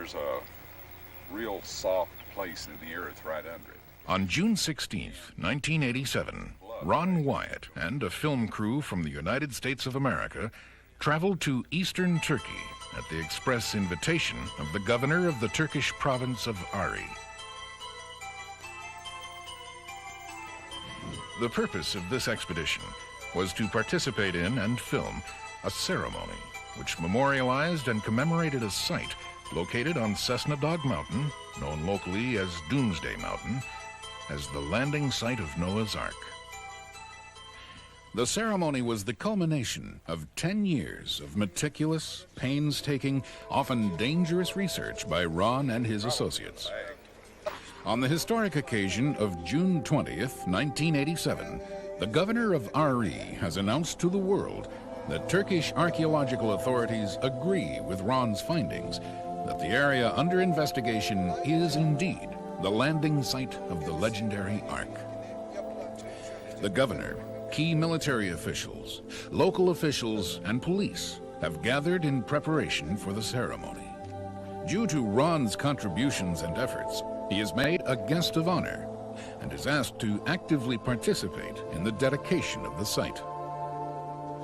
there's a real soft place in the earth right under it. On June 16th, 1987, Ron Wyatt and a film crew from the United States of America traveled to eastern Turkey at the express invitation of the governor of the Turkish province of Ari. The purpose of this expedition was to participate in and film a ceremony which memorialized and commemorated a site located on Cessna Dog Mountain, known locally as Doomsday Mountain, as the landing site of Noah's Ark. The ceremony was the culmination of 10 years of meticulous, painstaking, often dangerous research by Ron and his associates. On the historic occasion of June 20th, 1987, the governor of Ari has announced to the world that Turkish archaeological authorities agree with Ron's findings that the area under investigation is indeed the landing site of the legendary Ark. The governor, key military officials, local officials, and police have gathered in preparation for the ceremony. Due to Ron's contributions and efforts, he is made a guest of honor and is asked to actively participate in the dedication of the site.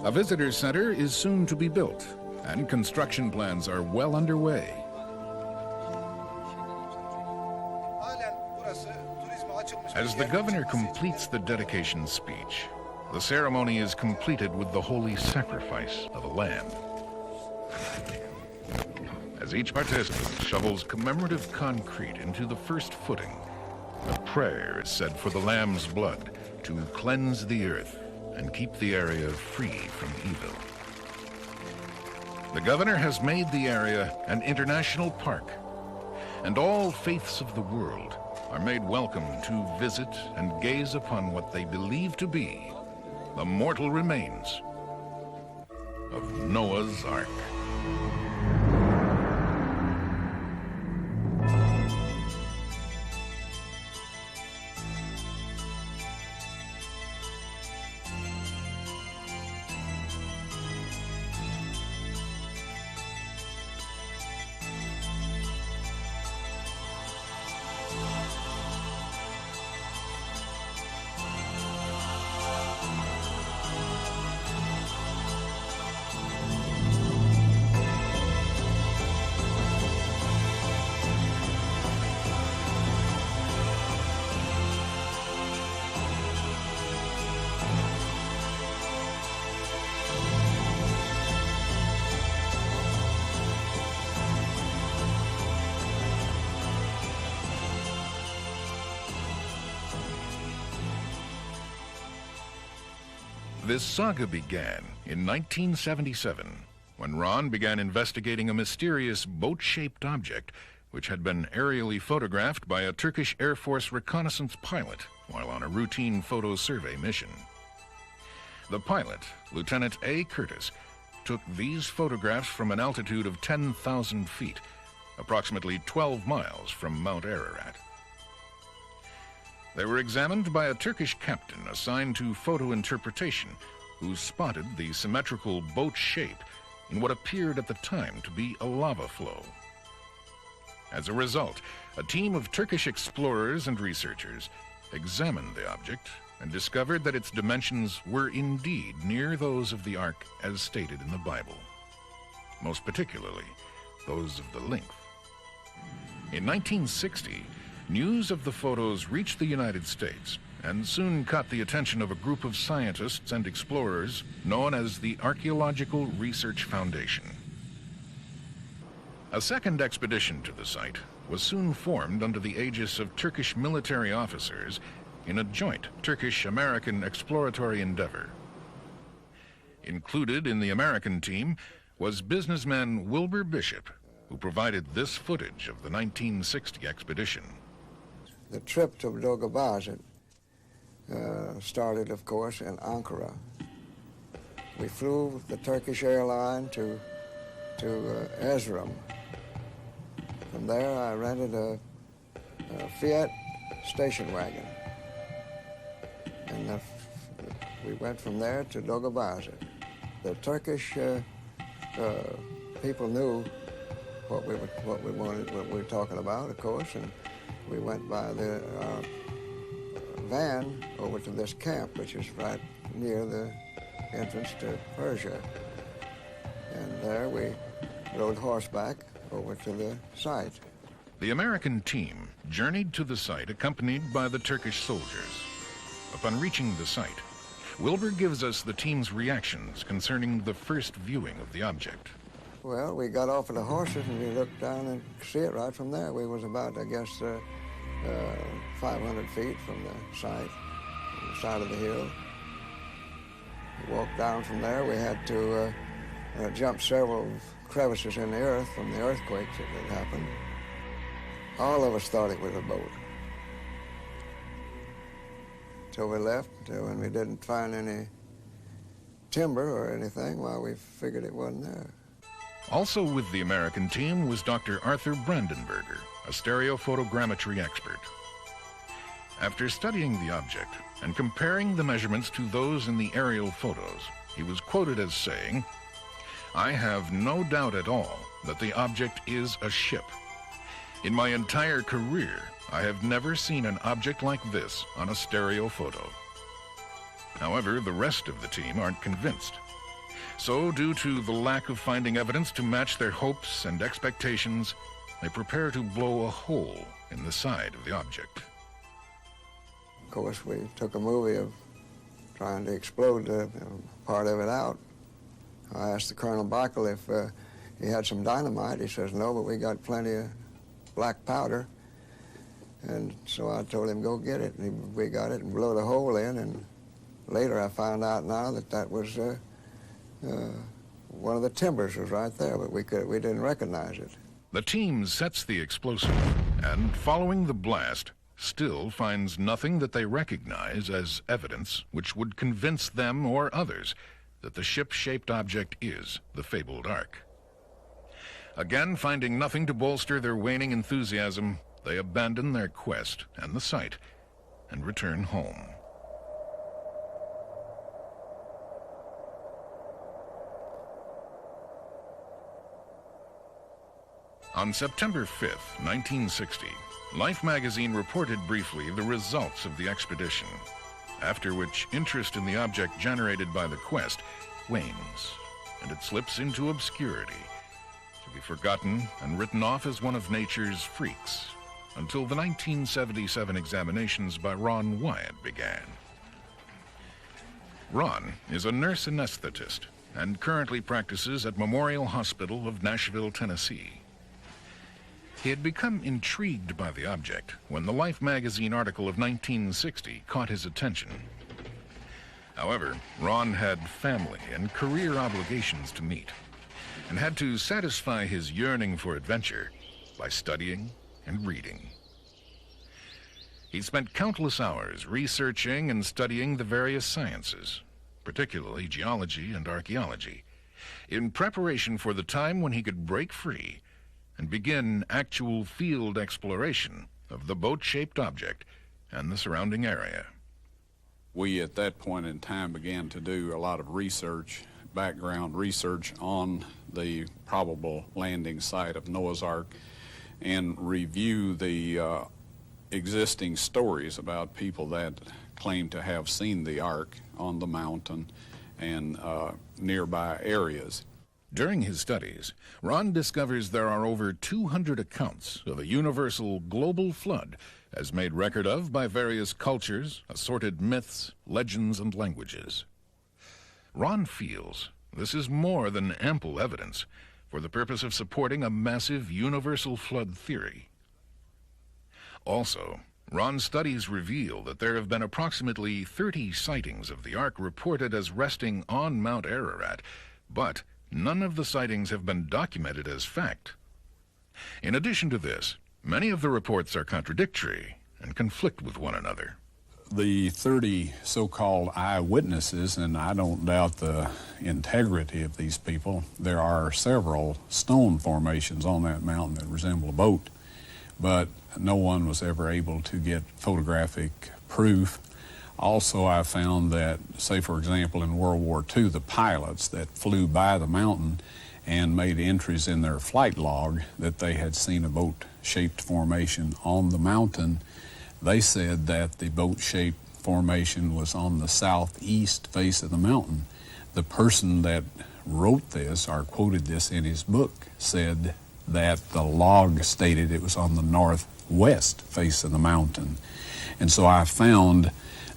A visitor center is soon to be built, and construction plans are well underway. As the governor completes the dedication speech, the ceremony is completed with the holy sacrifice of a lamb. As each participant shovels commemorative concrete into the first footing, a prayer is said for the lamb's blood to cleanse the earth and keep the area free from evil. The governor has made the area an international park, and all faiths of the world are made welcome to visit and gaze upon what they believe to be the mortal remains of Noah's Ark. This saga began in 1977, when Ron began investigating a mysterious boat-shaped object which had been aerially photographed by a Turkish Air Force reconnaissance pilot while on a routine photo survey mission. The pilot, Lieutenant A. Curtis, took these photographs from an altitude of 10,000 feet, approximately 12 miles from Mount Ararat. They were examined by a Turkish captain assigned to photo interpretation, who spotted the symmetrical boat shape in what appeared at the time to be a lava flow. As a result, a team of Turkish explorers and researchers examined the object and discovered that its dimensions were indeed near those of the Ark as stated in the Bible, most particularly those of the length. In 1960, news of the photos reached the United States and soon caught the attention of a group of scientists and explorers known as the Archaeological Research Foundation. A second expedition to the site was soon formed under the aegis of Turkish military officers in a joint Turkish-American exploratory endeavor. Included in the American team was businessman Wilbur Bishop, who provided this footage of the 1960 expedition. The trip to Dogabazit started, of course, in Ankara. We flew the Turkish airline to Erzurum. From there, I rented a Fiat station wagon. And we went from there to Dogabazit. The Turkish people knew what we were talking about, of course, and we went by the van over to this camp, which is right near the entrance to Persia. And there we rode horseback over to the site. The American team journeyed to the site accompanied by the Turkish soldiers. Upon reaching the site, Wilbur gives us the team's reactions concerning the first viewing of the object. Well, we got off of the horses and we looked down and see it right from there. We was about, I guess, 500 feet from the site, on the side of the hill. We walked down from there. We had to jump several crevices in the earth from the earthquakes that had happened. All of us thought it was a boat. Till we left, when we didn't find any timber or anything, well, we figured it wasn't there. Also with the American team was Dr. Arthur Brandenberger, a stereophotogrammetry expert. After studying the object and comparing the measurements to those in the aerial photos, he was quoted as saying, "I have no doubt at all that the object is a ship. In my entire career, I have never seen an object like this on a stereo photo." However, the rest of the team aren't convinced. So, due to the lack of finding evidence to match their hopes and expectations, they prepare to blow a hole in the side of the object. Of course, we took a movie of trying to explode part of it out. I asked the Colonel Backel if he had some dynamite. He says, "No, but we got plenty of black powder." And so I told him, "Go get it." And we got it and blew the hole in. And later I found out now that that was one of the timbers was right there, but we didn't recognize it. The team sets the explosive and, following the blast, still finds nothing that they recognize as evidence which would convince them or others that the ship-shaped object is the fabled Ark. Again, finding nothing to bolster their waning enthusiasm, they abandon their quest and the site and return home. On September 5th, 1960, Life magazine reported briefly the results of the expedition, after which interest in the object generated by the quest wanes, and it slips into obscurity, to be forgotten and written off as one of nature's freaks, until the 1977 examinations by Ron Wyatt began. Ron is a nurse anesthetist and currently practices at Memorial Hospital of Nashville, Tennessee. He had become intrigued by the object when the Life magazine article of 1960 caught his attention. However, Ron had family and career obligations to meet and had to satisfy his yearning for adventure by studying and reading. He spent countless hours researching and studying the various sciences, particularly geology and archaeology, in preparation for the time when he could break free and begin actual field exploration of the boat-shaped object and the surrounding area. We, at that point in time, began to do a lot of research, background research on the probable landing site of Noah's Ark, and review the existing stories about people that claim to have seen the Ark on the mountain and nearby areas. During his studies, Ron discovers there are over 200 accounts of a universal global flood as made record of by various cultures, assorted myths, legends, and languages. Ron feels this is more than ample evidence for the purpose of supporting a massive universal flood theory. Also, Ron's studies reveal that there have been approximately 30 sightings of the Ark reported as resting on Mount Ararat, but none of the sightings have been documented as fact. In addition to this, many of the reports are contradictory and conflict with one another. The 30 so-called eyewitnesses, and I don't doubt the integrity of these people, there are several stone formations on that mountain that resemble a boat, but no one was ever able to get photographic proof. Also, I found that, say for example, in World War II, the pilots that flew by the mountain and made entries in their flight log that they had seen a boat-shaped formation on the mountain. They said that the boat-shaped formation was on the southeast face of the mountain. The person that wrote this, or quoted this in his book, said that the log stated it was on the northwest face of the mountain. And so I found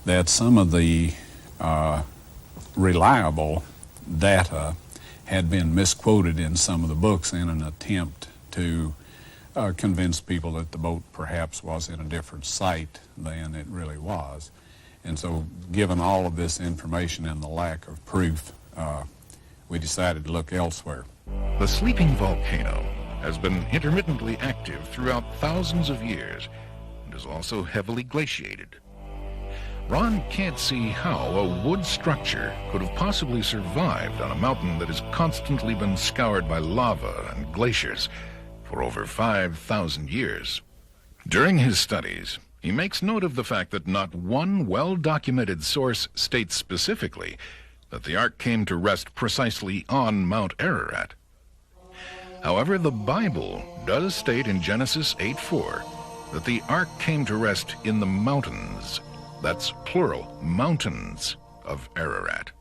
that some of the reliable data had been misquoted in some of the books in an attempt to convince people that the boat perhaps was in a different site than it really was. And so, given all of this information and the lack of proof, we decided to look elsewhere. The sleeping volcano has been intermittently active throughout thousands of years and is also heavily glaciated. Ron can't see how a wood structure could have possibly survived on a mountain that has constantly been scoured by lava and glaciers for over 5,000 years. During his studies, he makes note of the fact that not one well-documented source states specifically that the Ark came to rest precisely on Mount Ararat. However, the Bible does state in Genesis 8:4 that the Ark came to rest in the mountains. That's plural, mountains of Ararat.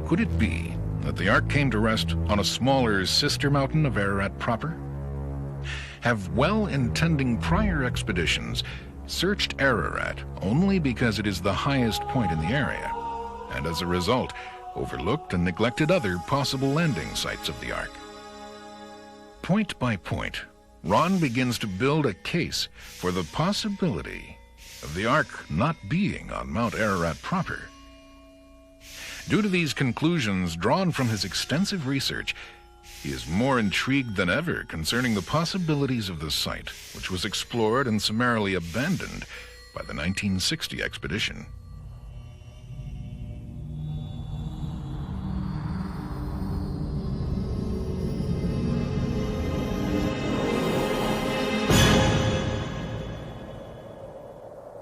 Could it be that the Ark came to rest on a smaller sister mountain of Ararat proper? Have well-intending prior expeditions searched Ararat only because it is the highest point in the area, and as a result, overlooked and neglected other possible landing sites of the Ark? Point by point, Ron begins to build a case for the possibility of the Ark not being on Mount Ararat proper. Due to these conclusions drawn from his extensive research, he is more intrigued than ever concerning the possibilities of the site, which was explored and summarily abandoned by the 1960 expedition.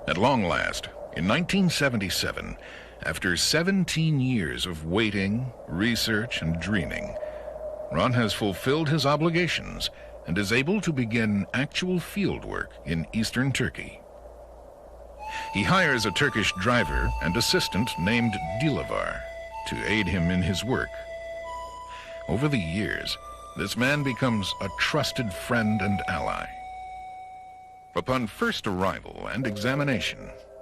At long last, in 1977, after 17 years of waiting, research, and dreaming, Ron has fulfilled his obligations and is able to begin actual field work in eastern Turkey. He hires a Turkish driver and assistant named Dilavar to aid him in his work. Over the years, this man becomes a trusted friend and ally. Upon first arrival and examination,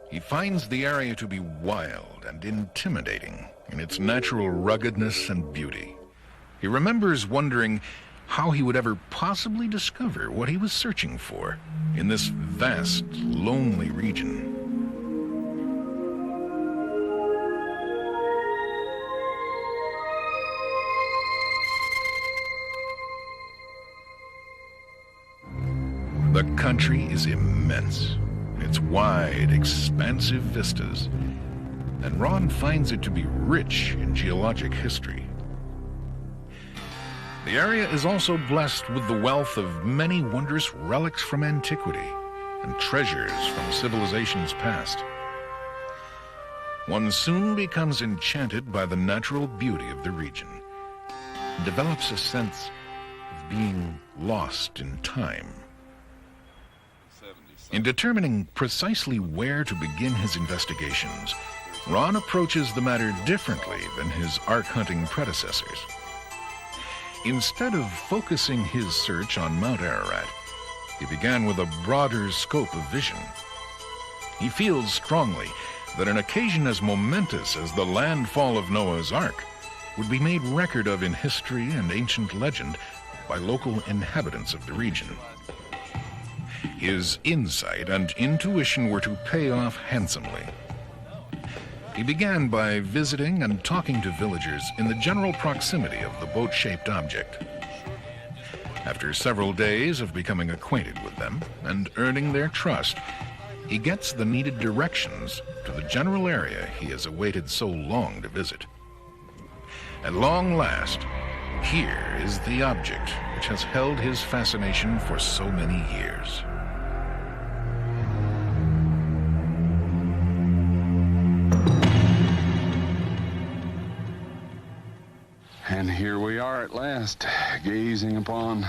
he finds the area to be wild and intimidating in its natural ruggedness and beauty. He remembers wondering how he would ever possibly discover what he was searching for in this vast, lonely region. The country is immense, its wide, expansive vistas, and Ron finds it to be rich in geologic history. The area is also blessed with the wealth of many wondrous relics from antiquity and treasures from civilizations past. One soon becomes enchanted by the natural beauty of the region and develops a sense of being lost in time. In determining precisely where to begin his investigations, Ron approaches the matter differently than his Ark hunting predecessors. Instead of focusing his search on Mount Ararat, he began with a broader scope of vision. He feels strongly that an occasion as momentous as the landfall of Noah's Ark would be made record of in history and ancient legend by local inhabitants of the region. His insight and intuition were to pay off handsomely. He began by visiting and talking to villagers in the general proximity of the boat-shaped object. After several days of becoming acquainted with them and earning their trust, he gets the needed directions to the general area he has awaited so long to visit. At long last, here is the object which has held his fascination for so many years. And here we are at last, gazing upon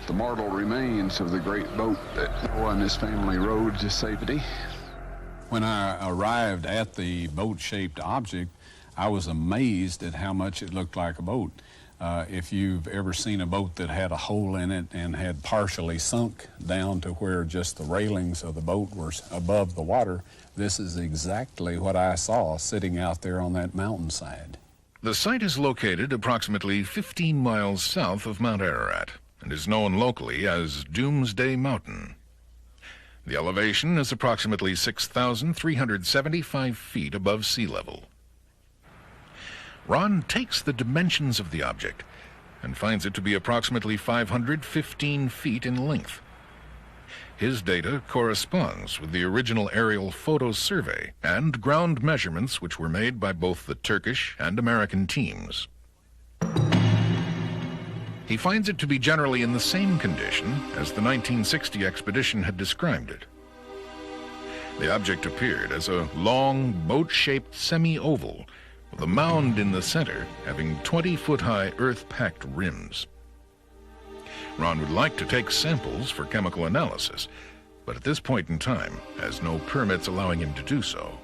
the mortal remains of the great boat that Noah and his family rode to safety. When I arrived at the boat-shaped object, I was amazed at how much it looked like a boat. If you've ever seen a boat that had a hole in it and had partially sunk down to where just the railings of the boat were above the water, this is exactly what I saw sitting out there on that mountainside. The site is located approximately 15 miles south of Mount Ararat and is known locally as Doomsday Mountain. The elevation is approximately 6,375 feet above sea level. Ron takes the dimensions of the object and finds it to be approximately 515 feet in length. His data corresponds with the original aerial photo survey and ground measurements which were made by both the Turkish and American teams. He finds it to be generally in the same condition as the 1960 expedition had described it. The object appeared as a long, boat-shaped semi-oval with a mound in the center having 20-foot-high earth-packed rims. Ron would like to take samples for chemical analysis, but at this point in time has no permits allowing him to do so.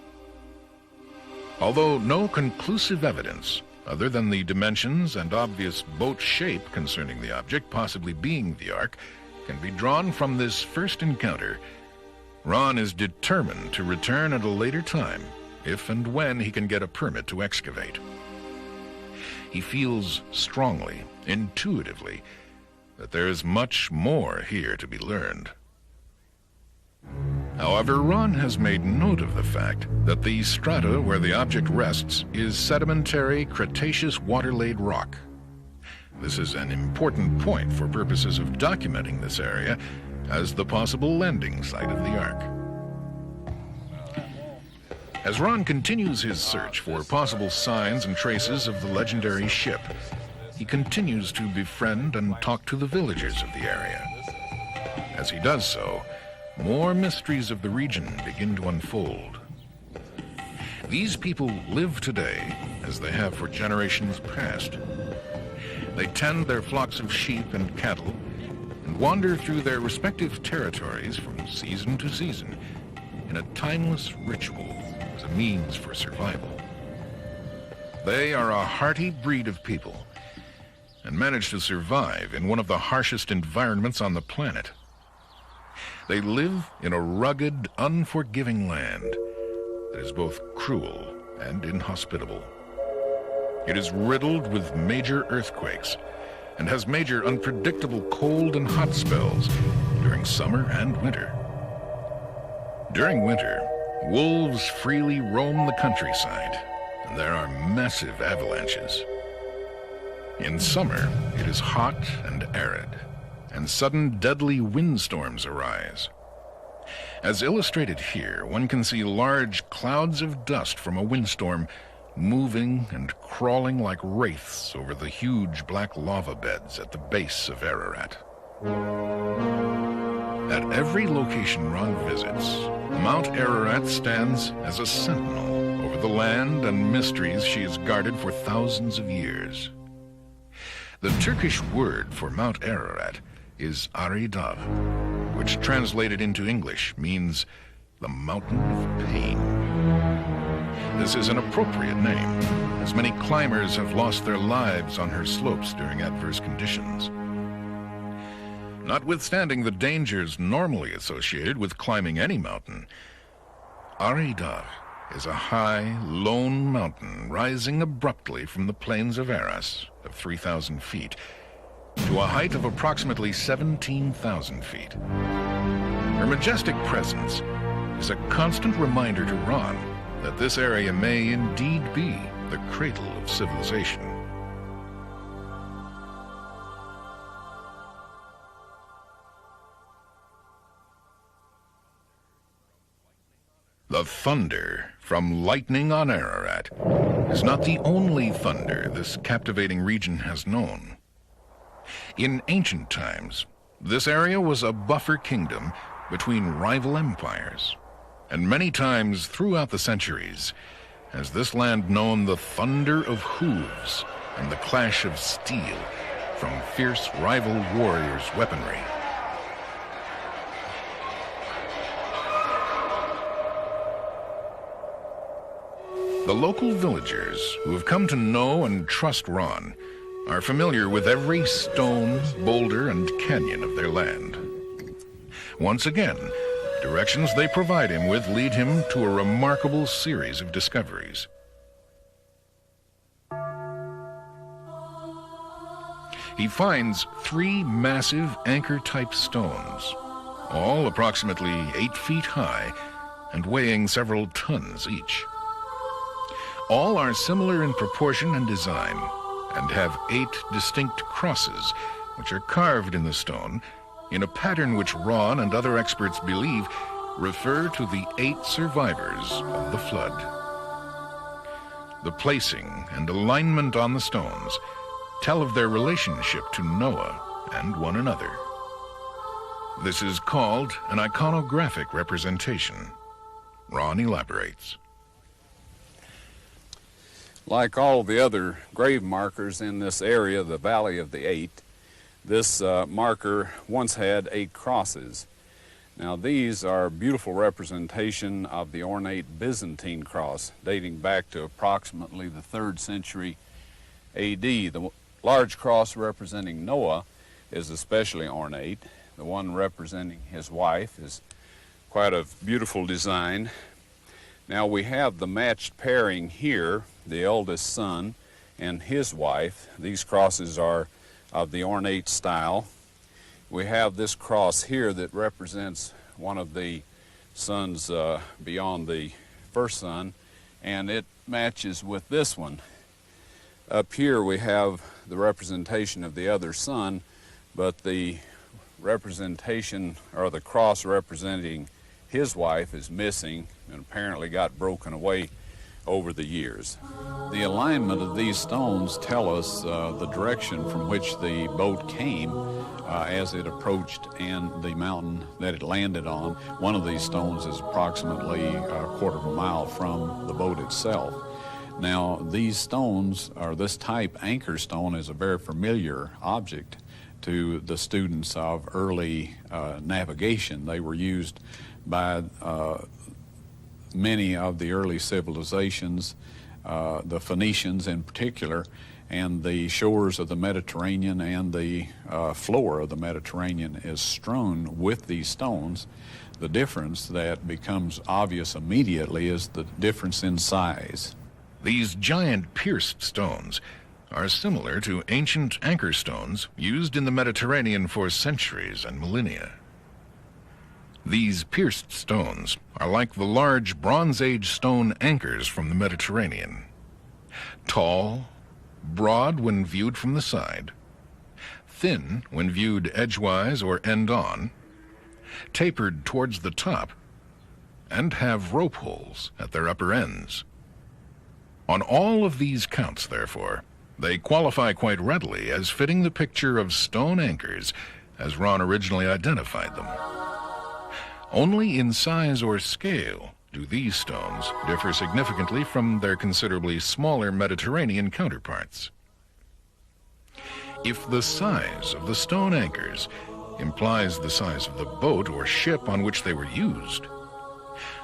Although no conclusive evidence, other than the dimensions and obvious boat shape concerning the object possibly being the Ark, can be drawn from this first encounter, Ron is determined to return at a later time if and when he can get a permit to excavate. He feels strongly, intuitively, that there is much more here to be learned. However, Ron has made note of the fact that the strata where the object rests is sedimentary Cretaceous water-laid rock. This is an important point for purposes of documenting this area as the possible landing site of the Ark. As Ron continues his search for possible signs and traces of the legendary ship, he continues to befriend and talk to the villagers of the area. As he does so, more mysteries of the region begin to unfold. These people live today as they have for generations past. They tend their flocks of sheep and cattle and wander through their respective territories from season to season in a timeless ritual as a means for survival. They are a hardy breed of people and manage to survive in one of the harshest environments on the planet. They live in a rugged, unforgiving land that is both cruel and inhospitable. It is riddled with major earthquakes and has major unpredictable cold and hot spells during summer and winter. During winter, wolves freely roam the countryside, and there are massive avalanches. In summer, it is hot and arid, and sudden deadly windstorms arise. As illustrated here, one can see large clouds of dust from a windstorm moving and crawling like wraiths over the huge black lava beds at the base of Ararat. At every location Ron visits, Mount Ararat stands as a sentinel over the land and mysteries she has guarded for thousands of years. The Turkish word for Mount Ararat is Aridav, which translated into English means the Mountain of Pain. This is an appropriate name, as many climbers have lost their lives on her slopes during adverse conditions. Notwithstanding the dangers normally associated with climbing any mountain, Aridav is a high, lone mountain rising abruptly from the plains of Aras of 3,000 feet to a height of approximately 17,000 feet. Her majestic presence is a constant reminder to Ron that this area may indeed be the cradle of civilization. The thunder from lightning on Ararat is not the only thunder this captivating region has known. In ancient times, this area was a buffer kingdom between rival empires, and many times throughout the centuries has this land known the thunder of hooves and the clash of steel from fierce rival warriors' weaponry. The local villagers who have come to know and trust Ron are familiar with every stone, boulder, and canyon of their land. Once again, directions they provide him with lead him to a remarkable series of discoveries. He finds 3 massive anchor-type stones, all approximately 8 feet high and weighing several tons each. All are similar in proportion and design and have 8 distinct crosses, which are carved in the stone in a pattern which Ron and other experts believe refer to the 8 survivors of the flood. The placing and alignment on the stones tell of their relationship to Noah and one another. This is called an iconographic representation. Ron elaborates. Like all the other grave markers in this area, the Valley of the Eight, this marker once had 8 crosses. Now these are a beautiful representation of the ornate Byzantine cross dating back to approximately the 3rd century AD. The large cross representing Noah is especially ornate. The one representing his wife is quite a beautiful design. Now we have the matched pairing here, the eldest son and his wife. These crosses are of the ornate style. We have this cross here that represents one of the sons beyond the first son, and it matches with this one. Up here we have the representation of the other son, but the representation, or the cross representing his wife, is missing and apparently got broken away over the years. The alignment of these stones tell us the direction from which the boat came as it approached and the mountain that it landed on. One of these stones is approximately a quarter of a mile from the boat itself. Now these stones, or this type anchor stone, is a very familiar object to the students of early navigation. They were used by many of the early civilizations, the Phoenicians in particular, and the shores of the Mediterranean and the floor of the Mediterranean is strewn with these stones. The difference that becomes obvious immediately is the difference in size. These giant pierced stones are similar to ancient anchor stones used in the Mediterranean for centuries and millennia. These pierced stones are like the large Bronze Age stone anchors from the Mediterranean. Tall, broad when viewed from the side, thin when viewed edgewise or end-on, tapered towards the top, and have rope holes at their upper ends. On all of these counts, therefore, they qualify quite readily as fitting the picture of stone anchors as Ron originally identified them. Only in size or scale do these stones differ significantly from their considerably smaller Mediterranean counterparts. If the size of the stone anchors implies the size of the boat or ship on which they were used,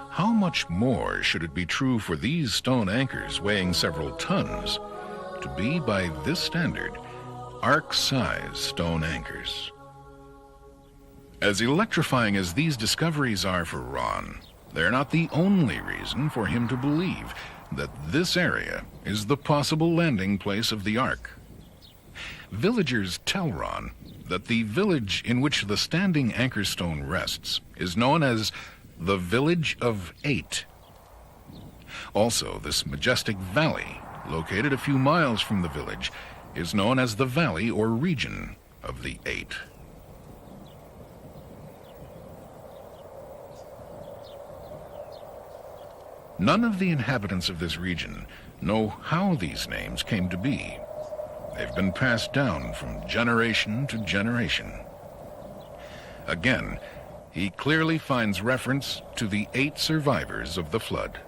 how much more should it be true for these stone anchors weighing several tons to be, by this standard, ark-size stone anchors? As electrifying as these discoveries are for Ron, they're not the only reason for him to believe that this area is the possible landing place of the Ark. Villagers tell Ron that the village in which the standing anchor stone rests is known as the Village of 8. Also, this majestic valley, located a few miles from the village, is known as the Valley or Region of the 8. None of the inhabitants of this region know how these names came to be. They've been passed down from generation to generation. Again, he clearly finds reference to the 8 survivors of the flood.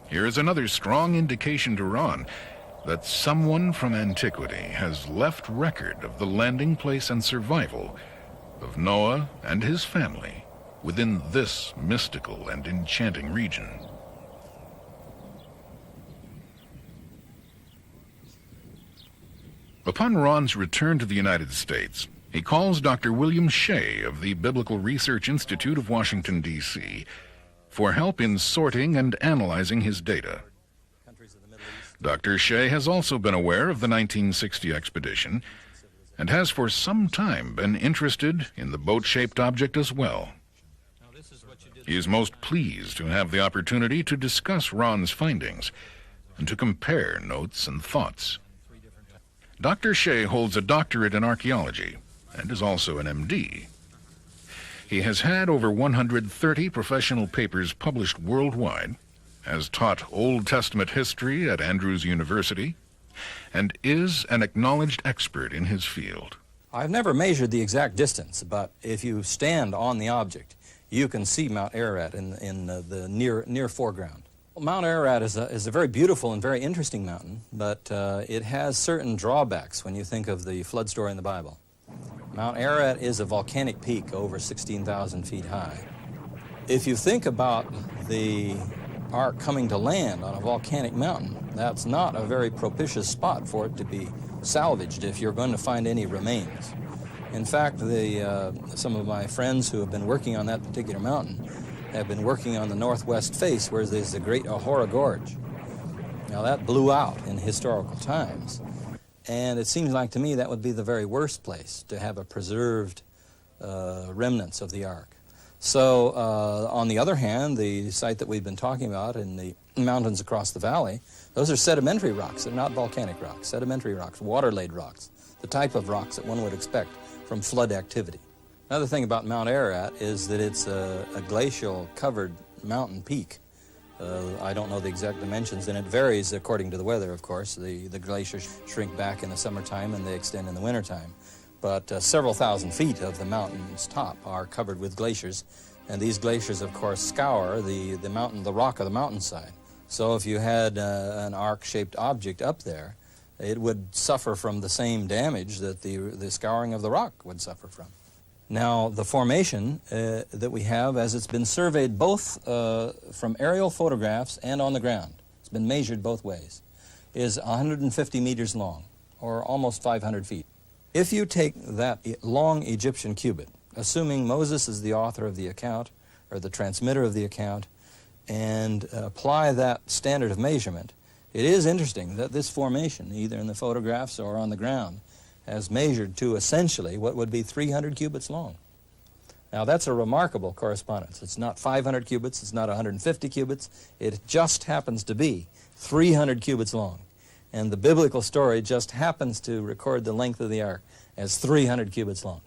Here is another strong indication to Ron that someone from antiquity has left record of the landing place and survival of Noah and his family within this mystical and enchanting region. Upon Ron's return to the United States, he calls Dr. William Shea of the Biblical Research Institute of Washington, D.C., for help in sorting and analyzing his data. Dr. Shea has also been aware of the 1960 expedition and has for some time been interested in the boat-shaped object as well. He is most pleased to have the opportunity to discuss Ron's findings and to compare notes and thoughts. Dr. Shea holds a doctorate in archaeology and is also an MD. He has had over 130 professional papers published worldwide, has taught Old Testament history at Andrews University, and is an acknowledged expert in his field. I've never measured the exact distance, but if you stand on the object, you can see Mount Ararat in the near foreground. Mount Ararat is a very beautiful and very interesting mountain, but it has certain drawbacks when you think of the flood story in the Bible. Mount Ararat is a volcanic peak over 16,000 feet high. If you think about the Ark coming to land on a volcanic mountain, that's not a very propitious spot for it to be salvaged if you're going to find any remains. In fact, some of my friends who have been working on that particular mountain have been working on the northwest face where there's the Great Ahura Gorge. Now that blew out in historical times, and it seems like to me that would be the very worst place to have a preserved remnants of the Ark. So on the other hand, the site that we've been talking about in the mountains across the valley, those are sedimentary rocks. They're not volcanic rocks, sedimentary rocks, water-laid rocks, the type of rocks that one would expect from flood activity. Another thing about Mount Ararat is that it's a glacial-covered mountain peak. I don't know the exact dimensions, and it varies according to the weather, of course. The glaciers shrink back in the summertime and they extend in the wintertime. But several thousand feet of the mountain's top are covered with glaciers, and these glaciers, of course, scour the rock of the mountainside. So if you had an ark-shaped object up there, it would suffer from the same damage that the scouring of the rock would suffer from. Now, the formation that we have, as it's been surveyed both from aerial photographs and on the ground, it's been measured both ways, is 150 meters long, or almost 500 feet. If you take that long Egyptian cubit, assuming Moses is the author of the account, or the transmitter of the account, and apply that standard of measurement, it is interesting that this formation, either in the photographs or on the ground, has measured to essentially what would be 300 cubits long. Now that's a remarkable correspondence. It's not 500 cubits, it's not 150 cubits, it just happens to be 300 cubits long. And the biblical story just happens to record the length of the Ark as 300 cubits long.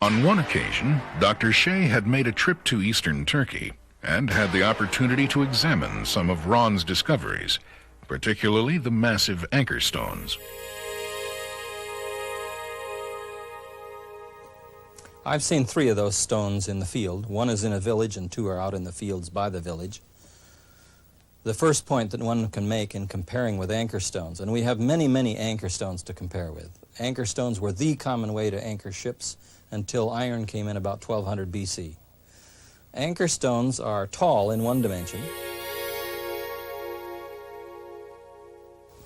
On one occasion, Dr. Shea had made a trip to eastern Turkey and had the opportunity to examine some of Ron's discoveries, particularly the massive anchor stones. I've seen 3 of those stones in the field. One is in a village and 2 are out in the fields by the village. The first point that one can make in comparing with anchor stones, and we have many, many anchor stones to compare with. Anchor stones were the common way to anchor ships until iron came in about 1200 BC. Anchor stones are tall in one dimension.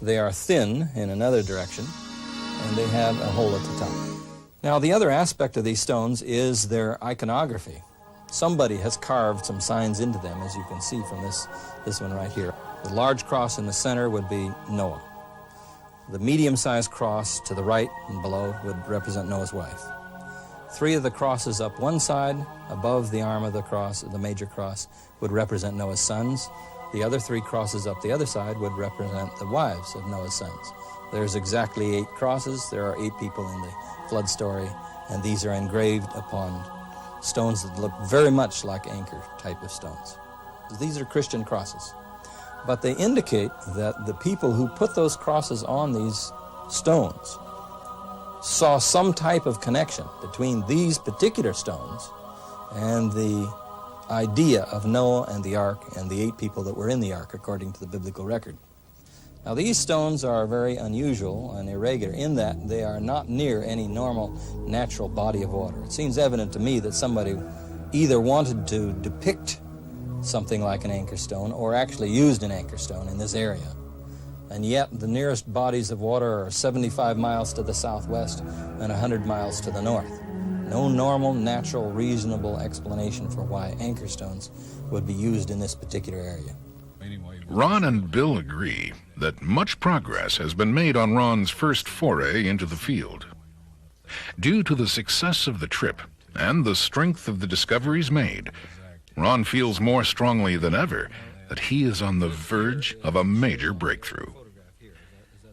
They are thin in another direction, and they have a hole at the top. Now, the other aspect of these stones is their iconography. Somebody has carved some signs into them, as you can see from this one right here. The large cross in the center would be Noah. The medium-sized cross to the right and below would represent Noah's wife. 3 of the crosses up one side, above the arm of the cross, the major cross, would represent Noah's sons. The other 3 crosses up the other side would represent the wives of Noah's sons. There's exactly 8 crosses. There are 8 people in the flood story, and these are engraved upon stones that look very much like anchor type of stones. These are Christian crosses, but they indicate that the people who put those crosses on these stones saw some type of connection between these particular stones and the idea of Noah and the ark and the 8 people that were in the ark according to the biblical record. Now these stones are very unusual and irregular in that they are not near any normal natural body of water. It seems evident to me that somebody either wanted to depict something like an anchor stone or actually used an anchor stone in this area. And yet the nearest bodies of water are 75 miles to the southwest and 100 miles to the north. No normal, natural, reasonable explanation for why anchor stones would be used in this particular area. Ron and Bill agree that much progress has been made on Ron's first foray into the field. Due to the success of the trip and the strength of the discoveries made, Ron feels more strongly than ever that he is on the verge of a major breakthrough.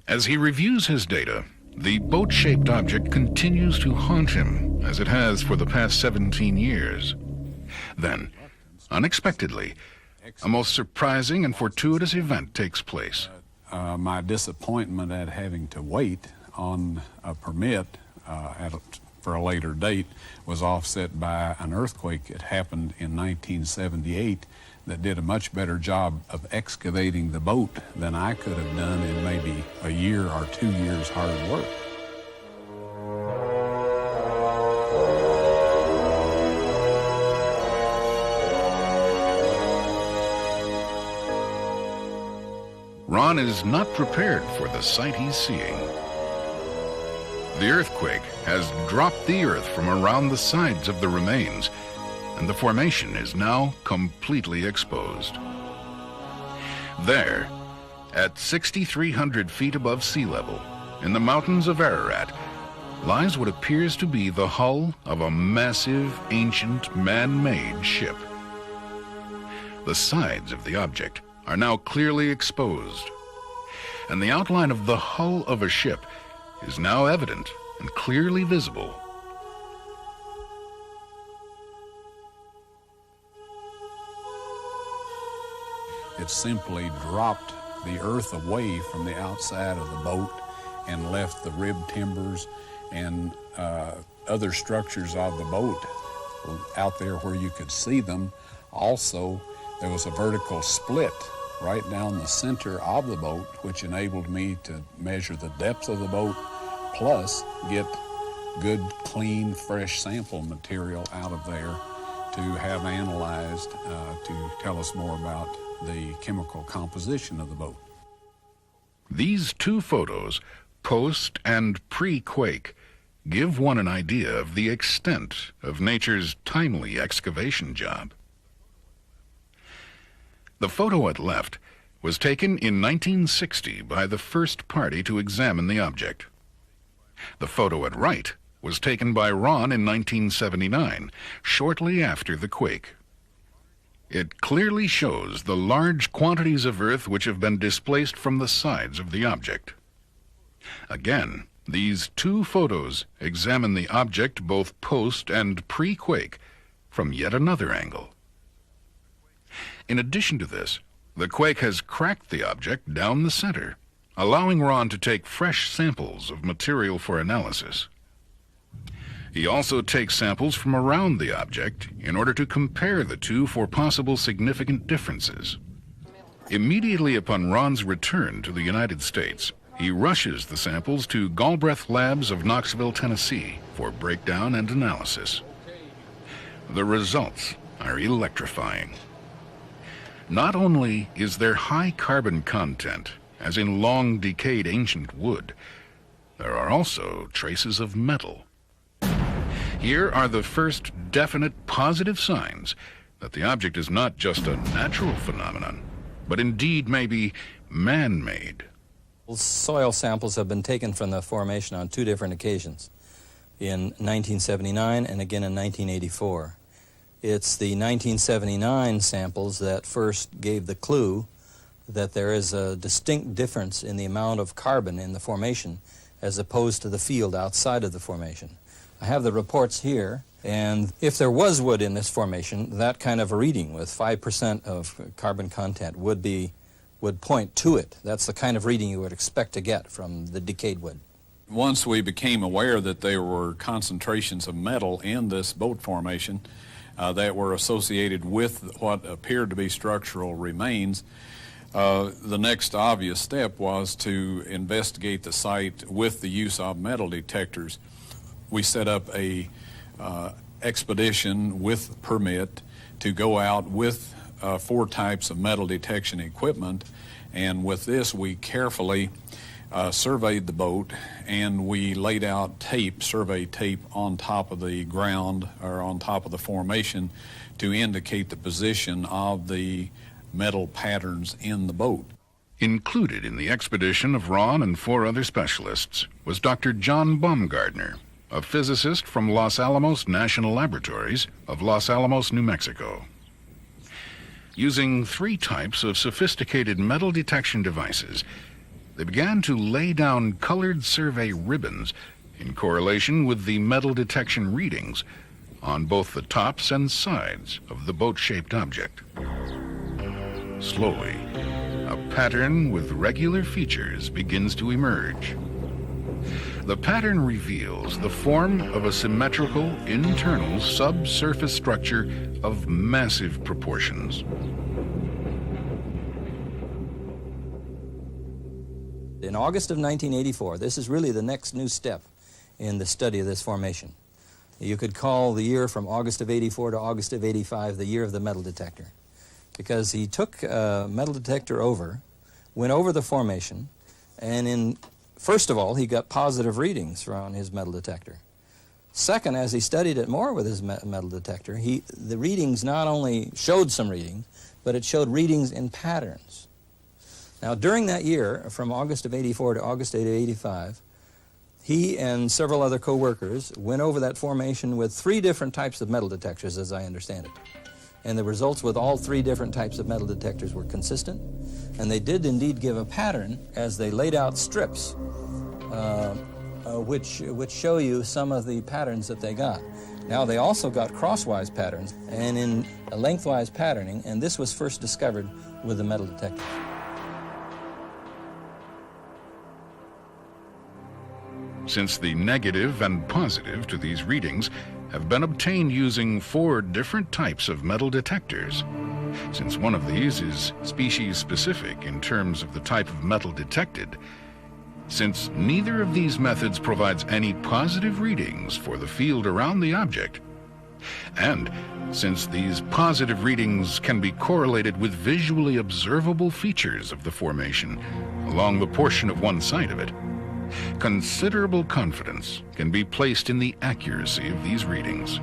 As he reviews his data, the boat-shaped object continues to haunt him, as it has for the past 17 years. Then, unexpectedly, a most surprising and fortuitous event takes place. My disappointment at having to wait on a permit for a later date was offset by an earthquake that happened in 1978 that did a much better job of excavating the boat than I could have done in maybe a year or 2 years hard work. Ron is not prepared for the sight he's seeing. The earthquake has dropped the earth from around the sides of the remains, and the formation is now completely exposed. There, at 6,300 feet above sea level, in the mountains of Ararat, lies what appears to be the hull of a massive, ancient, man-made ship. The sides of the object are now clearly exposed, and the outline of the hull of a ship is now evident and clearly visible. It simply dropped the earth away from the outside of the boat and left the rib timbers and other structures of the boat out there where you could see them. Also, there was a vertical split right down the center of the boat, which enabled me to measure the depth of the boat, plus get good, clean, fresh sample material out of there to have analyzed to tell us more about the chemical composition of the boat. These two photos, post and pre-quake, give one an idea of the extent of nature's timely excavation job. The photo at left was taken in 1960 by the first party to examine the object. The photo at right was taken by Ron in 1979, shortly after the quake. It clearly shows the large quantities of earth which have been displaced from the sides of the object. Again, these two photos examine the object both post and pre-quake from yet another angle. In addition to this, the quake has cracked the object down the center, allowing Ron to take fresh samples of material for analysis. He also takes samples from around the object in order to compare the two for possible significant differences. Immediately upon Ron's return to the United States, he rushes the samples to Galbraith Labs of Knoxville, Tennessee for breakdown and analysis. The results are electrifying. Not only is there high carbon content, as in long decayed ancient wood, there are also traces of metal. Here are the first definite positive signs that the object is not just a natural phenomenon, but indeed may be man-made. Soil samples have been taken from the formation on 2 different occasions, in 1979 and again in 1984. It's the 1979 samples that first gave the clue that there is a distinct difference in the amount of carbon in the formation as opposed to the field outside of the formation. I have the reports here, and if there was wood in this formation, that kind of a reading with 5% of carbon content would point to it. That's the kind of reading you would expect to get from the decayed wood. Once we became aware that there were concentrations of metal in this boat formation, that were associated with what appeared to be structural remains. The next obvious step was to investigate the site with the use of metal detectors. We set up a expedition with permit to go out with 4 types of metal detection equipment, and with this we carefully surveyed the boat, and we laid out survey tape on top of the ground or on top of the formation to indicate the position of the metal patterns in the boat. Included in the expedition of Ron and 4 other specialists was Dr. John Baumgardner, a physicist from Los Alamos National Laboratories of Los Alamos, New Mexico. Using 3 types of sophisticated metal detection devices, they began to lay down colored survey ribbons in correlation with the metal detection readings on both the tops and sides of the boat-shaped object. Slowly, a pattern with regular features begins to emerge. The pattern reveals the form of a symmetrical internal subsurface structure of massive proportions. In August of 1984, this is really the next new step in the study of this formation. You could call the year from August of 84 to August of 85 the year of the metal detector, because he took a metal detector went over the formation, and first of all, he got positive readings from his metal detector. Second, as he studied it more with his metal detector, the readings not only showed some reading, but it showed readings in patterns. Now, during that year, from August of 84 to August of 85, he and several other co-workers went over that formation with 3 different types of metal detectors, as I understand it. And the results with all 3 different types of metal detectors were consistent, and they did indeed give a pattern as they laid out strips which show you some of the patterns that they got. Now, they also got crosswise patterns and in a lengthwise patterning, and this was first discovered with the metal detectors. Since the negative and positive to these readings have been obtained using 4 different types of metal detectors, since one of these is species-specific in terms of the type of metal detected, since neither of these methods provides any positive readings for the field around the object, and since these positive readings can be correlated with visually observable features of the formation along the portion of one side of it, considerable confidence can be placed in the accuracy of these readings.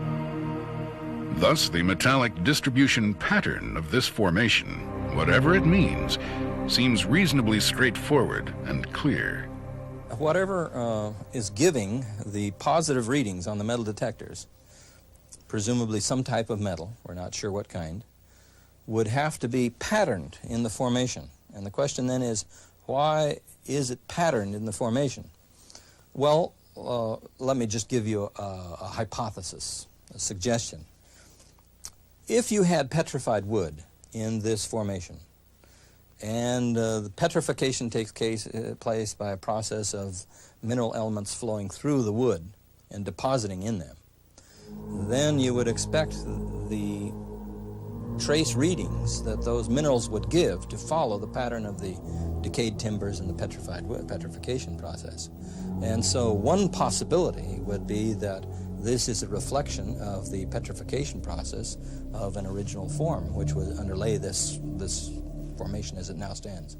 Thus, the metallic distribution pattern of this formation, whatever it means, seems reasonably straightforward and clear. Whatever is giving the positive readings on the metal detectors, presumably some type of metal, we're not sure what kind, would have to be patterned in the formation. And the question then is, why is it patterned in the formation? Well, let me just give you a hypothesis, a suggestion. If you had petrified wood in this formation, and the petrification takes place by a process of mineral elements flowing through the wood and depositing in them, then you would expect the trace readings that those minerals would give to follow the pattern of the decayed timbers and the petrified wood, petrification process. And so one possibility would be that this is a reflection of the petrification process of an original form, which would underlay this formation as it now stands.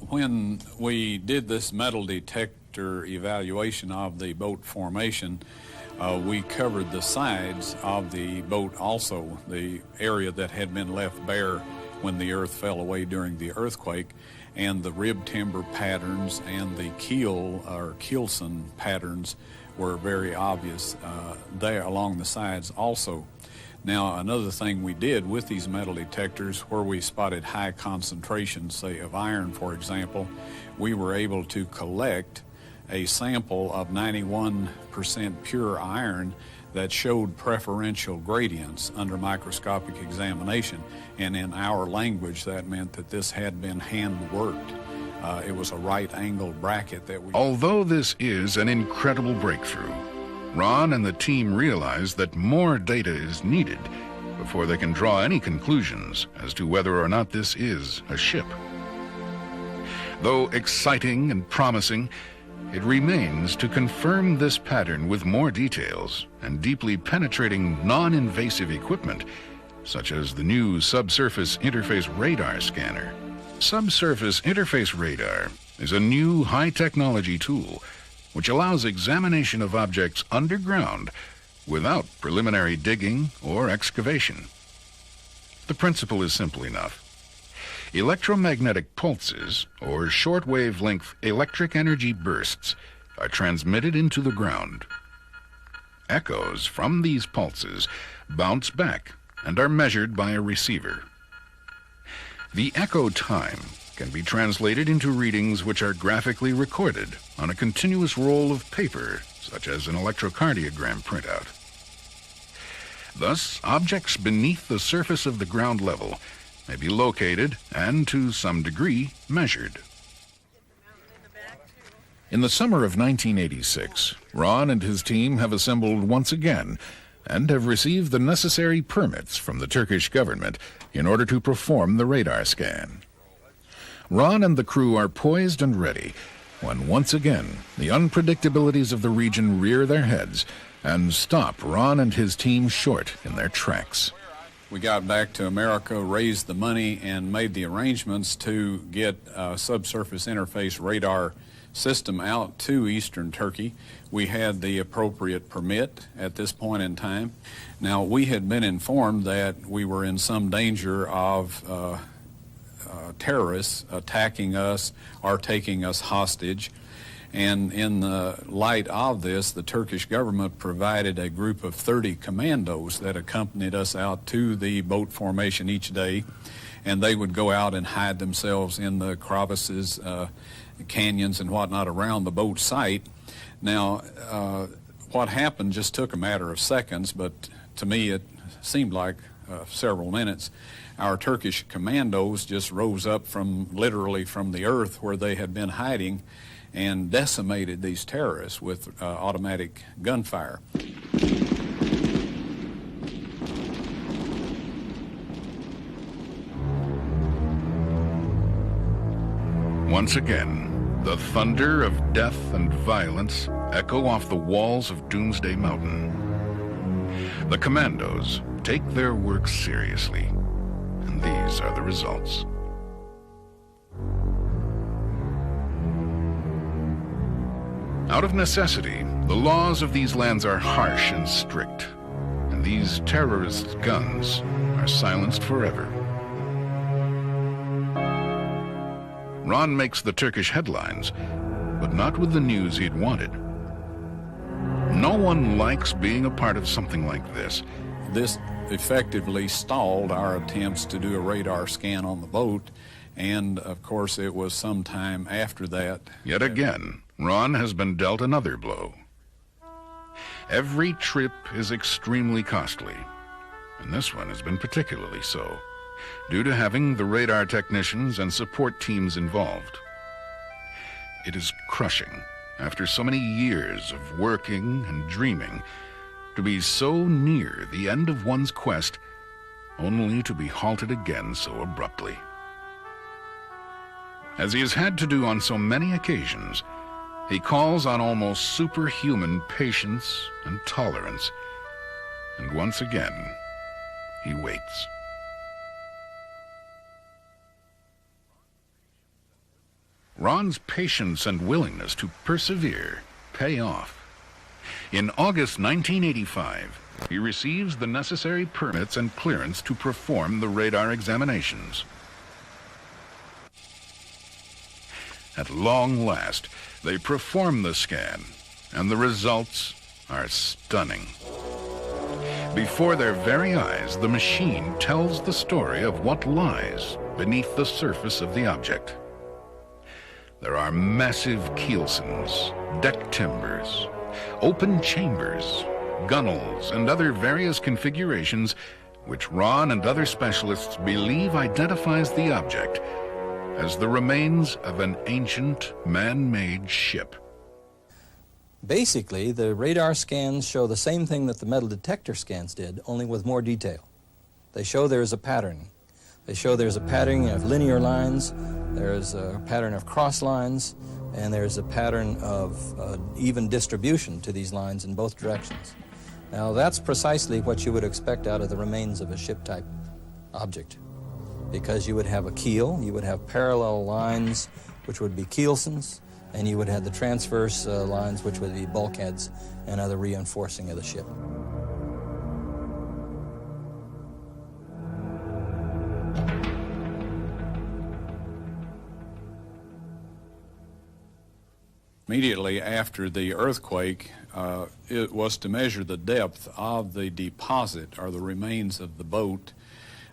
When we did this metal detector evaluation of the boat formation, we covered the sides of the boat also, the area that had been left bare when the earth fell away during the earthquake, and the rib timber patterns and the keel or keelson patterns were very obvious there along the sides also. Now, another thing we did with these metal detectors, where we spotted high concentrations, say of iron, for example, we were able to collect a sample of 91% pure iron that showed preferential gradients under microscopic examination. And in our language, that meant that this had been hand-worked. It was a right-angled bracket that we... Although this is an incredible breakthrough, Ron and the team realize that more data is needed before they can draw any conclusions as to whether or not this is a ship. Though exciting and promising, it remains to confirm this pattern with more details and deeply penetrating non-invasive equipment, such as the new subsurface interface radar scanner. Subsurface interface radar is a new high-technology tool which allows examination of objects underground without preliminary digging or excavation. The principle is simple enough. Electromagnetic pulses, or short-wave-length electric energy bursts, are transmitted into the ground. Echoes from these pulses bounce back and are measured by a receiver. The echo time can be translated into readings which are graphically recorded on a continuous roll of paper, such as an electrocardiogram printout. Thus, objects beneath the surface of the ground level may be located and, to some degree, measured. In the summer of 1986, Ron and his team have assembled once again and have received the necessary permits from the Turkish government in order to perform the radar scan. Ron and the crew are poised and ready when once again the unpredictabilities of the region rear their heads and stop Ron and his team short in their tracks. We got back to America, raised the money, and made the arrangements to get a subsurface interface radar system out to eastern Turkey. We had the appropriate permit at this point in time. Now, we had been informed that we were in some danger of terrorists attacking us or taking us hostage. And in the light of this, the Turkish government provided a group of 30 commandos that accompanied us out to the boat formation each day, and they would go out and hide themselves in the crevices, canyons and whatnot around the boat site. Now, what happened just took a matter of seconds, but to me it seemed like several minutes. Our Turkish commandos just rose up literally from the earth where they had been hiding and decimated these terrorists with automatic gunfire. Once again, the thunder of death and violence echo off the walls of Doomsday Mountain. The commandos take their work seriously, and these are the results. Out of necessity, the laws of these lands are harsh and strict, and these terrorists' guns are silenced forever. Ron makes the Turkish headlines, but not with the news he'd wanted. No one likes being a part of something like this. This effectively stalled our attempts to do a radar scan on the boat, and of course it was some time after that. Yet again, Ron has been dealt another blow. Every trip is extremely costly, and this one has been particularly so, due to having the radar technicians and support teams involved. It is crushing, after so many years of working and dreaming, to be so near the end of one's quest, only to be halted again so abruptly. As he has had to do on so many occasions, he calls on almost superhuman patience and tolerance, and once again, he waits. Ron's patience and willingness to persevere pay off. In August 1985, he receives the necessary permits and clearance to perform the radar examinations. At long last, they perform the scan, and the results are stunning. Before their very eyes, the machine tells the story of what lies beneath the surface of the object. There are massive keelsons, deck timbers, open chambers, gunnels, and other various configurations which Ron and other specialists believe identifies the object as the remains of an ancient man-made ship. Basically, the radar scans show the same thing that the metal detector scans did, only with more detail. They show there's a pattern. They show there's a pattern of linear lines, there's a pattern of cross lines, and there's a pattern of even distribution to these lines in both directions. Now that's precisely what you would expect out of the remains of a ship-type object, because you would have a keel, you would have parallel lines which would be keelsons, and you would have the transverse lines which would be bulkheads and other reinforcing of the ship. Immediately after the earthquake, it was to measure the depth of the deposit or the remains of the boat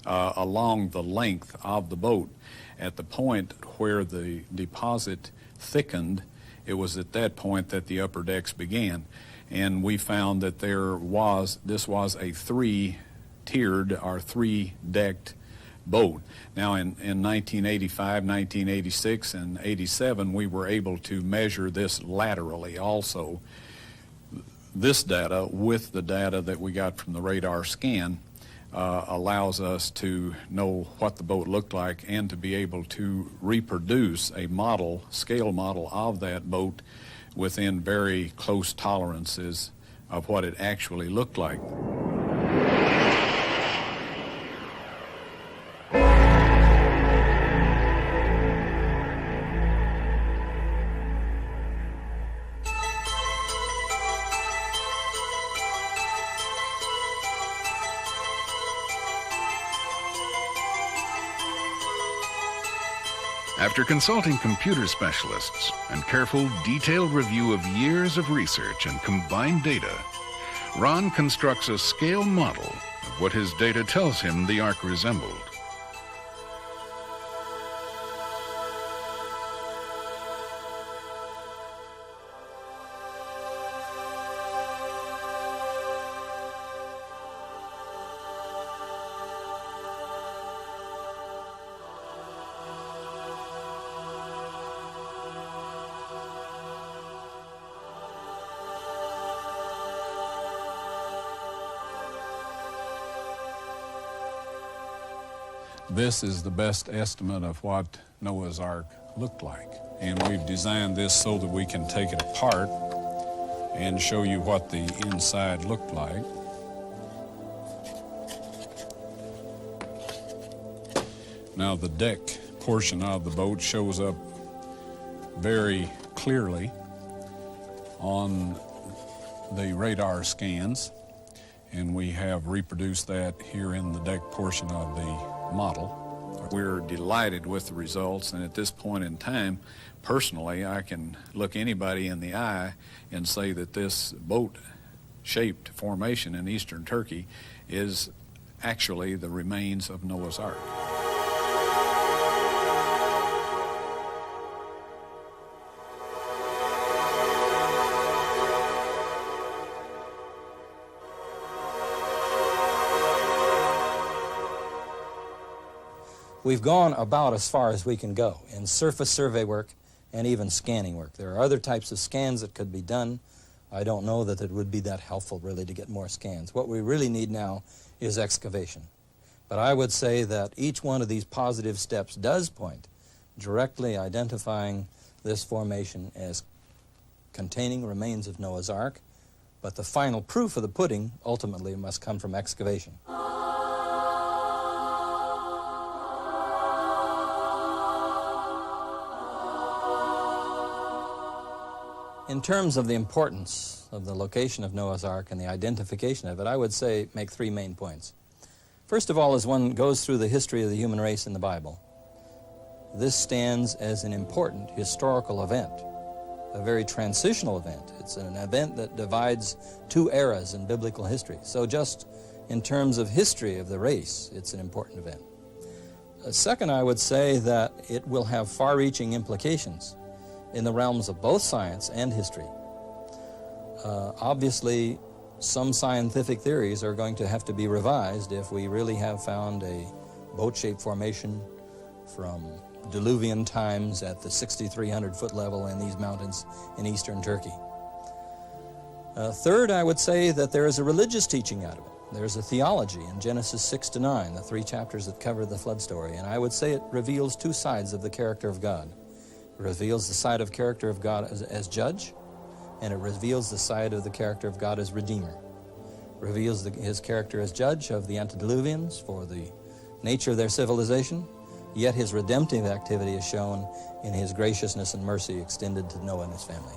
along the length of the boat. At the point where the deposit thickened, it was at that point that the upper decks began. And we found that this was a three-tiered or three-decked boat. Now in 1985, 1986, and 87, we were able to measure this laterally also. This data, with the data that we got from the radar scan, allows us to know what the boat looked like and to be able to reproduce a model, scale model of that boat within very close tolerances of what it actually looked like. After consulting computer specialists and careful, detailed review of years of research and combined data, Ron constructs a scale model of what his data tells him the Ark resembled. This is the best estimate of what Noah's Ark looked like. And we've designed this so that we can take it apart and show you what the inside looked like. Now the deck portion of the boat shows up very clearly on the radar scans, and we have reproduced that here in the deck portion of the model. We're delighted with the results, and at this point in time, personally, I can look anybody in the eye and say that this boat-shaped formation in eastern Turkey is actually the remains of Noah's Ark. We've gone about as far as we can go in surface survey work and even scanning work. There are other types of scans that could be done. I don't know that it would be that helpful really to get more scans. What we really need now is excavation. But I would say that each one of these positive steps does point directly identifying this formation as containing remains of Noah's Ark, but the final proof of the pudding ultimately must come from excavation. In terms of the importance of the location of Noah's Ark and the identification of it, I would say make three main points. First of all, as one goes through the history of the human race in the Bible, this stands as an important historical event, a very transitional event. It's an event that divides two eras in biblical history. So just in terms of history of the race, it's an important event. Second, I would say that it will have far-reaching implications in the realms of both science and history. Obviously, some scientific theories are going to have to be revised if we really have found a boat-shaped formation from Diluvian times at the 6,300-foot level in these mountains in eastern Turkey. Third, I would say that there is a religious teaching out of it. There's a theology in Genesis 6 to 9, the 3 chapters that cover the flood story, and I would say it reveals 2 sides of the character of God. It reveals the side of character of God as judge, and it reveals the side of the character of God as redeemer. It reveals his character as judge of the antediluvians for the nature of their civilization, yet his redemptive activity is shown in his graciousness and mercy extended to Noah and his family.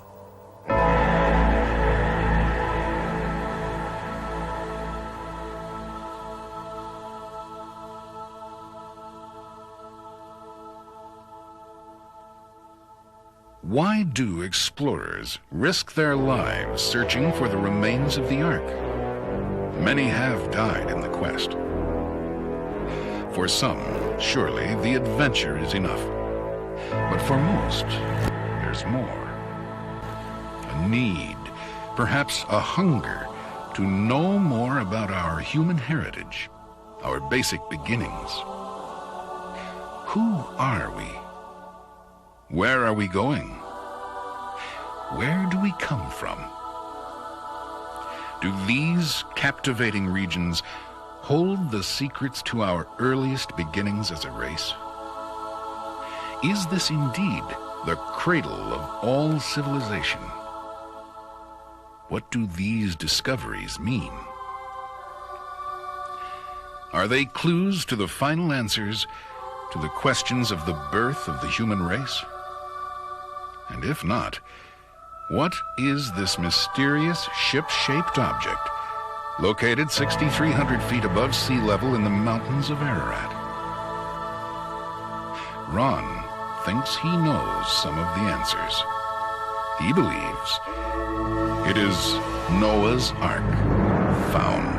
Why do explorers risk their lives searching for the remains of the Ark? Many have died in the quest. For some, surely the adventure is enough. But for most, there's more. A need, perhaps a hunger, to know more about our human heritage, our basic beginnings. Who are we? Where are we going? Where do we come from? Do these captivating regions hold the secrets to our earliest beginnings as a race? Is this indeed the cradle of all civilization? What do these discoveries mean? Are they clues to the final answers to the questions of the birth of the human race? And if not, what is this mysterious ship-shaped object located 6,300 feet above sea level in the mountains of Ararat? Ron thinks he knows some of the answers. He believes it is Noah's Ark found.